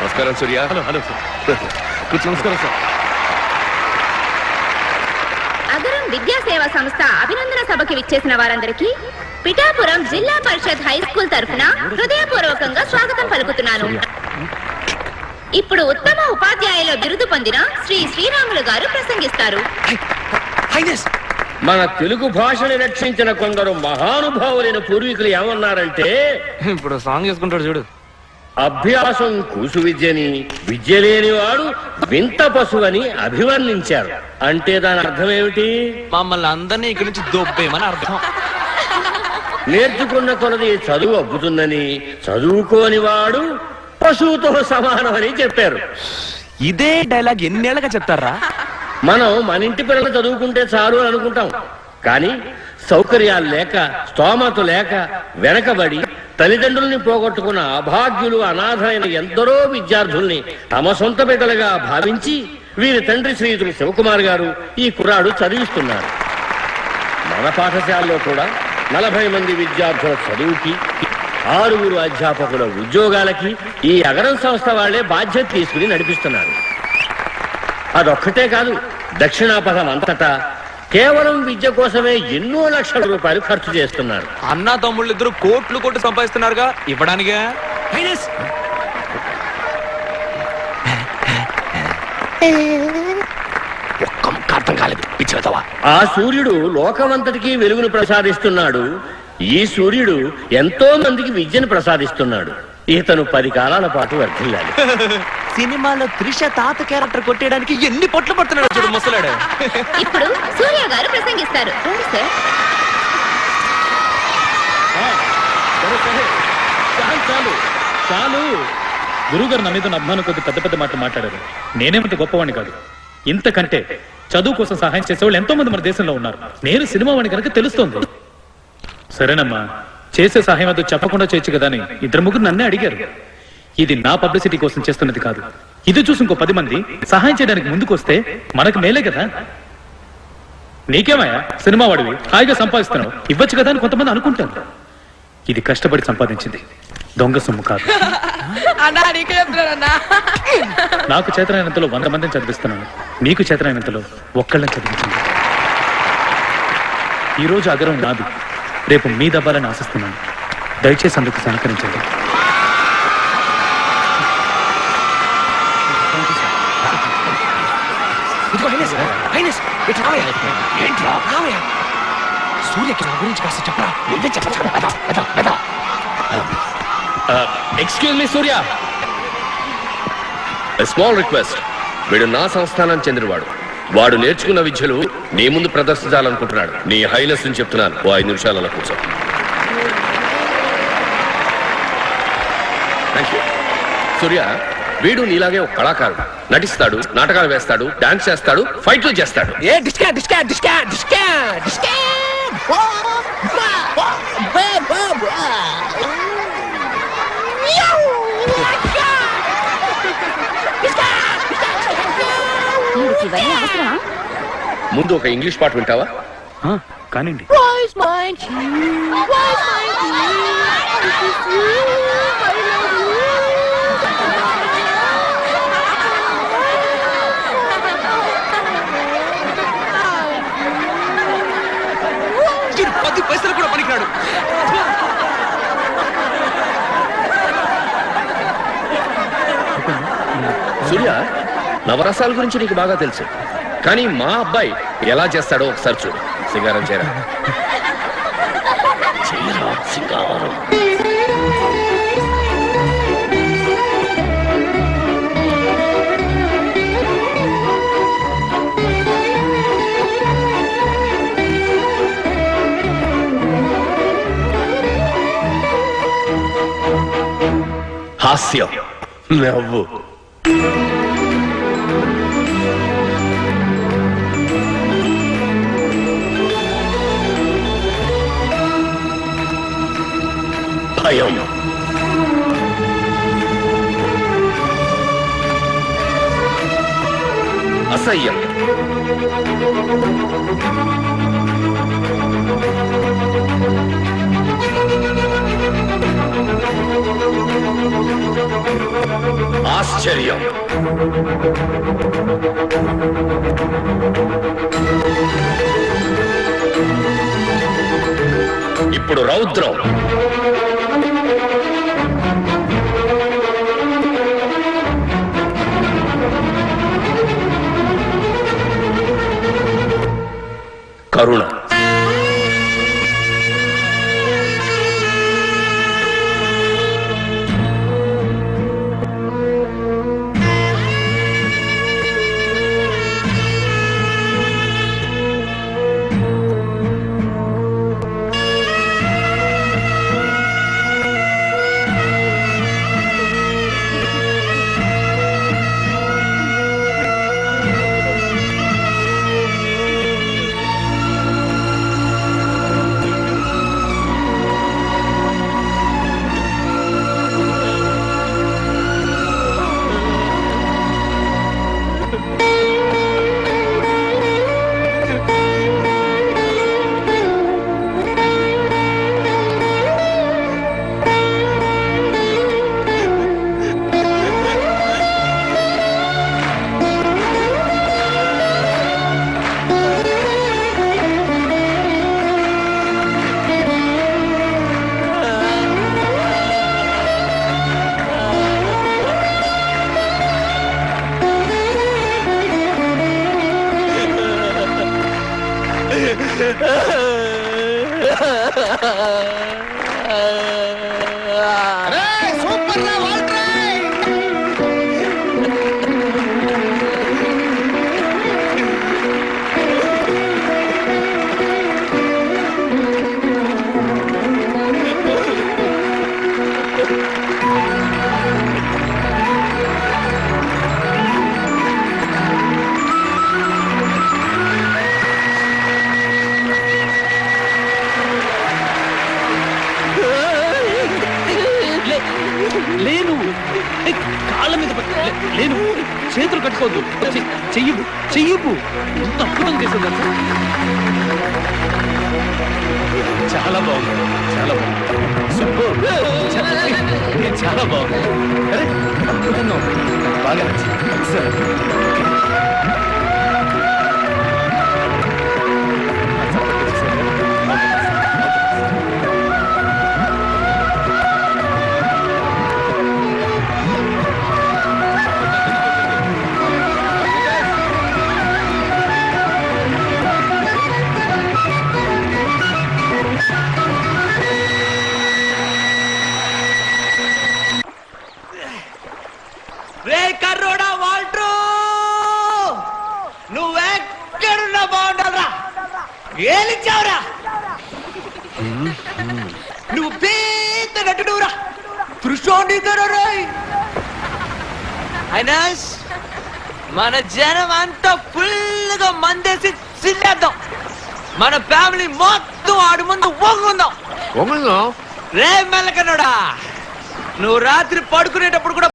నమస్కారం Surya. Hello hello sir. నమస్కారం sir. Agaram Vidya Seva సంస్థ అభినందన సభకి విచ్చేసిన వారందరికీ పిఠాపురం జిల్లా పరిషత్ హై స్కూల్ తరఫున హృదయపూర్వకంగా స్వాగతం పలుకుతున్నాను. ఇప్పుడు ఉత్తమ ఉపాధ్యాయుల బిరుదు పొందిన శ్రీ శ్రీరాములు గారు ప్రసంగిస్తారు. మన తెలుగు భాషని రక్షించిన కొందరు మహానుభావులైన పూర్వీకులు ఏమన్నారంటే, ఇప్పుడు సాంగ్ చేసుకుంటాడు చూడు. అభ్యాసం కూసు విద్యని, విద్య లేనివాడు వింత పశువని అభివర్ణించారు. అంటే దాని అర్థం ఏమిటి? మమ్మల్ని అందరినీ ఇక్కడి నుంచి దొబ్బేమని అర్థం. నేర్చుకున్న కొలది చదువు అబ్బుతుందని, చదువుకోని వాడు పశువుతో సమానమని చెప్పారు. ఇదే డైలాగ్ ఎన్నేళ్ళగా చెప్తారా? మనం మన ఇంటి పిల్లలు చదువుకుంటే చాలు అని అనుకుంటాం. కానీ సౌకర్యాలు లేక, స్తోమత లేక, వెనకబడి తల్లిదండ్రుల్ని పోగొట్టుకున్న అభాగ్యులు, అనాథైన ఎందరో విద్యార్థుల్ని తమ సొంత బిడ్డలుగా భావించి వీరి తండ్రి శ్రీయుతులు శివకుమార్ గారు ఈ కుర్రాడు చదివిస్తున్నారు. మన పాఠశాలలో కూడా 40 మంది విద్యార్థుల చదువుకి, 6 అధ్యాపకుల ఉద్యోగాలకి ఈ అగరం సంస్థ వాళ్లే బాధ్యత తీసుకుని నడిపిస్తున్నారు. అదొక్కటే కాదు, దక్షిణాపథం అంతటా కేవలం విద్య కోసమే ఎన్నో లక్షల రూపాయలు ఖర్చు చేస్తున్నారు. అన్నా తమ్ముళ్ళు ఇద్దరు కోట్లు సంపాదిస్తున్నారుగా, ఇవ్వడానికే. ఆ సూర్యుడు లోకమంతటికి వెలుగును ప్రసాదిస్తున్నాడు. ఈ సూర్యుడు ఎంతో మందికి విద్యను ప్రసాదిస్తున్నాడు. ఇతను 10 కాలాల పాటు వర్ధిల్లాలి. సినిమాలో త్రిష తాత క్యారెక్టర్ కొట్టేయడానికి ఎన్ని పొట్లు పడుతున్నాడు చూడు ముసలాడు. ఇప్పుడు సూర్య గారు ప్రసంగిస్తారు. చాలు చాలు. గురువుగారు నా మీద అభిమానం కొద్ది పెద్ద మాటలు మాట్లాడారు. నేనేమంత గొప్పవాణ్ణి కాదు. ఇంతకంటే చదువు కోసం సహాయం చేసేవాళ్ళు ఎంతో మంది మన దేశంలో ఉన్నారు. నేను సినిమా వాడిని కనుక తెలుస్తోంది. సరేనమ్మా, చేసే సహాయం అదో చెప్పకుండా చేయొచ్చు కదా అని 2-3 నన్నే అడిగారు. ఇది నా పబ్లిసిటీ కోసం చేస్తున్నది కాదు. ఇది చూసి ఇంకో 10 మంది సహాయం చేయడానికి ముందుకు వస్తే మనకు మేలే కదా. నీకేమయ్యా, సినిమా వాడివి, హాయిగా సంపాదిస్తున్నావు, ఇవ్వచ్చు కదా అని కొంతమంది అనుకుంటారు. ఇది కష్టపడి సంపాదించింది, దొంగ సొమ్ము కాదు. నాకు చేతనైనంతలో 100 మందిని చదివిస్తున్నాను. మీకు చేతనైనంతలో ఒక్కళ్ళని చదివించండి. ఈరోజు అగరం నాది, రేపు మీ దబ్బాలని ఆశిస్తున్నాను. దయచేసి అందుకు సహకరించండి. సూర్యకి నా గురించి కాస్త చెప్పరా? ఎక్స్క్యూజ్ మీ సూర్య, స్మాల్ రిక్వెస్ట్. వీడు నా సంస్థానానికి చెందినవాడు. వాడు నేర్చుకున్న విద్యలు నీ ముందు ప్రదర్శించాలనుకుంటున్నాడు. నీ హైనెస్ అని చెప్తున్నాను. 5 నిమిషాలు అలా కూర్చో. Thank you. సూర్య, వీడు నీలాగే ఒక కళాకారుడు. నటిస్తాడు, నాటకాలు వేస్తాడు, డాన్స్ చేస్తాడు, ఫైట్లు చేస్తాడు. ముందు ఒక ఇంగ్లీష్ పాట వింటావా? కానివ్వండి. పైసలు కూడా పనికిరాడు. సూర్య, నవరసాల గురించి నీకు బాగా తెలుసు. కానీ మా అబ్బాయి ఎలా చేస్తాడో ఒకసారి చూడు. సింగారం చేయరా. సింగారం. హాస్యం, నవ్వు. భయం. అసహ్యం. ఆశ్చర్యం. ఇప్పుడు రౌద్రం. కరుణ. లేను, కాళ్ళ మీద లేను, చేతులు కట్టుకోవద్దు, చెయ్యు చెయ్యు. ఎంత అద్భుతం చేసింది సార్. చాలా బాగుంది, చాలా బాగుంది, సూపర్, చాలా బాగుంది. అరే అద్భుతంగా ఉంది, బాగా నచ్చింది సార్. రే కర్రోడా వాల్ట్రూ, నువ్వెక్కడున్నా బాగుండాలరా, ఏలిచ్చావురా, నువ్వు పేద నటుడురా, త్రిశోణికరాయ్. అయినాస్ మన జనం అంతా ఫుల్ గా మందేసి సిల్లేద్దాం, మన ఫ్యామిలీ మొత్తం ఆడి ముందు ఒంగుందాం. రే మెల్లకన్నోడా, నువ్వు రాత్రి పడుకునేటప్పుడు కూడా